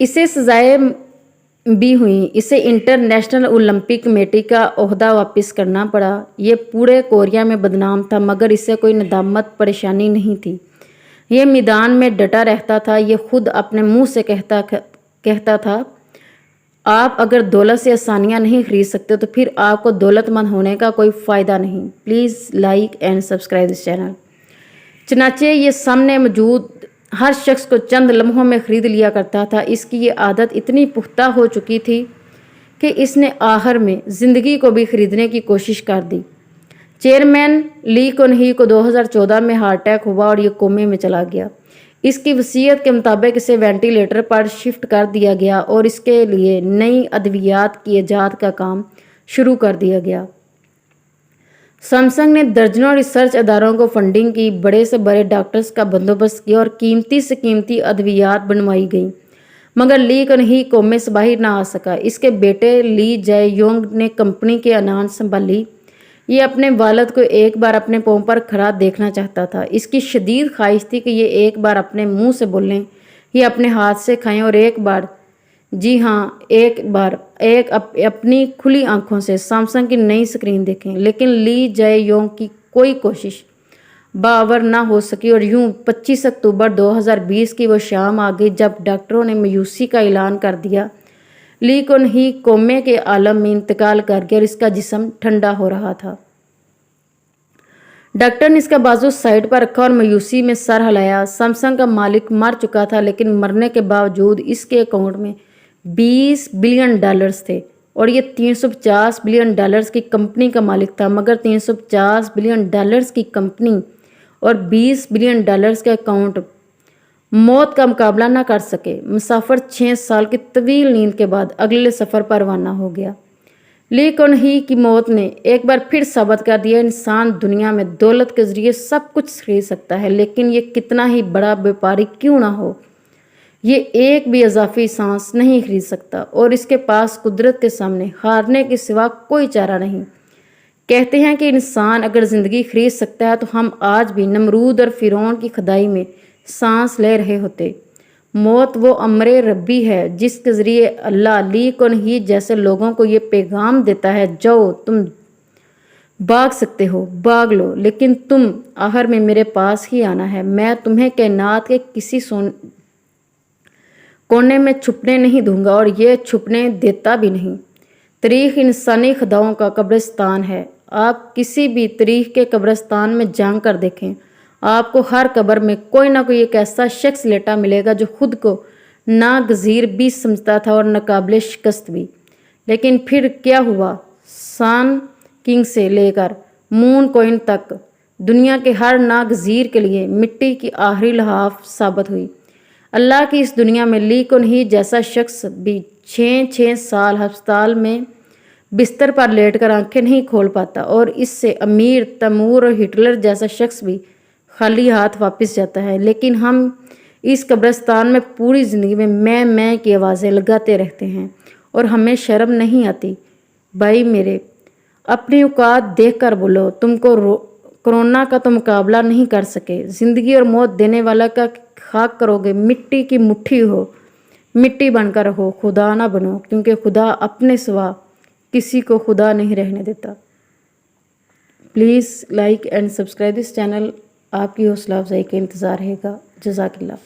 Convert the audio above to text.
इसे सजाएं भी हुई। इसे इंटरनेशनल ओलंपिक कमेटी का ओहदा वापस करना पड़ा। ये पूरे कोरिया में बदनाम था, मगर इसे कोई नदामत परेशानी नहीं थी। ये मैदान में डटा रहता था। ये खुद अपने मुंह से कहता था, आप अगर दौलत से आसानियां नहीं खरीद सकते तो फिर आपको दौलतमंद होने का कोई फ़ायदा नहीं। Please like and subscribe this channel. चनाचे ये सामने मौजूद हर शख्स को चंद लम्हों में ख़रीद लिया करता था। इसकी ये आदत इतनी पुख्ता हो चुकी थी कि इसने आखिर में ज़िंदगी को भी ख़रीदने की कोशिश कर दी। चेयरमैन ली कुन ही को 2014 में हार्ट अटैक हुआ और ये कोमे में चला गया। इसकी वसीयत के मुताबिक इसे वेंटिलेटर पर शिफ्ट कर दिया गया और इसके लिए नई अद्वियात की ईजाद का काम शुरू कर दिया गया। सैमसंग ने दर्जनों रिसर्च इदारों को फंडिंग की, बड़े से बड़े डॉक्टर्स का बंदोबस्त किया और कीमती से कीमती अद्वियात बनवाई गई, मगर ली कुन ही कोमे से बाहर ना आ सका। इसके बेटे ली जय योंग ने कंपनी की अनान संभाली। ये अपने वालिद को एक बार अपने पाँव पर खड़ा देखना चाहता था। इसकी शदीद ख्वाहिश थी कि ये एक बार अपने मुंह से बोलें, ये अपने हाथ से खाएं और एक बार, जी हाँ एक बार, अपनी खुली आंखों से सैमसंग की नई स्क्रीन देखें। लेकिन ली जय योंग की कोई कोशिश बावर ना हो सकी और यूं 25 अक्टूबर 2020 की वो शाम आ गई जब डॉक्टरों ने मायूसी का ऐलान कर दिया। ली कुन ही कोमे के आलम में इंतकाल कर गया और इसका जिस्म ठंडा हो रहा था। डॉक्टर ने इसका बाजू साइड पर रखा और मायूसी में सर हिलाया। सैमसंग का मालिक मर चुका था, लेकिन मरने के बावजूद इसके अकाउंट में $20 बिलियन थे और ये $350 बिलियन की कंपनी का मालिक था। मगर $350 बिलियन की कंपनी और $20 बिलियन के अकाउंट मौत का मुकाबला ना कर सके। मुसाफिर 6 साल की तवील नींद के बाद अगले सफ़र पर रवाना हो गया। ली कुन ही की मौत ने एक बार फिर साबित कर दिया, इंसान दुनिया में दौलत के ज़रिए सब कुछ खरीद सकता है, लेकिन ये कितना ही बड़ा व्यापारी क्यों ना हो, ये एक भी इजाफी सांस नहीं खरीद सकता और इसके पास कुदरत के सामने हारने के सिवा कोई चारा नहीं। कहते हैं कि इंसान अगर ज़िंदगी खरीद सकता है तो हम आज भी नमरूद और फिरौन की खुदाई में सांस ले रहे होते। मौत वो अमरे रब्बी है जिसके ज़रिए अल्लाह ली कुन ही जैसे लोगों को ये पैगाम देता है, जाओ तुम भाग सकते हो, भाग लो, लेकिन तुम आखिर में मेरे पास ही आना है। मैं तुम्हें कायनात के किसी कोने में छुपने नहीं दूंगा और ये छुपने देता भी नहीं। तारीख़ इंसानी खुदाओं का कब्रिस्तान है। आप किसी भी तारीख़ के कब्रिस्तान में जान कर देखें, आपको हर कब्र में कोई ना कोई एक ऐसा शख्स लेटा मिलेगा जो खुद को नागज़ीर भी समझता था और नाकाबिले शिकस्त भी। लेकिन फिर क्या हुआ? सान किंग से लेकर मून कॉइन तक दुनिया के हर नागज़ीर के लिए मिट्टी की आखिरी लहाफ साबित हुई। अल्लाह की इस दुनिया में ली कुन ही जैसा शख्स भी 6 साल अस्पताल में बिस्तर पर लेटकर आंखें नहीं खोल पाता और इससे अमीर तैमूर और हिटलर जैसा शख्स भी खाली हाथ वापस जाता है। लेकिन हम इस कब्रिस्तान में पूरी ज़िंदगी में मैं की आवाज़ें लगाते रहते हैं और हमें शर्म नहीं आती। भाई मेरे, अपनी औकात देख कर बोलो। तुमको कोरोना का तो मुकाबला नहीं कर सके, ज़िंदगी और मौत देने वाला का खाक करोगे। मिट्टी की मुट्ठी हो, मिट्टी बनकर रहो, खुदा ना बनो, क्योंकि खुदा अपने सिवा किसी को खुदा नहीं रहने देता। Please like and subscribe this channel. आपकी हौसला अफजाई का इंतज़ार रहेगा। जज़ाकिल्लाह।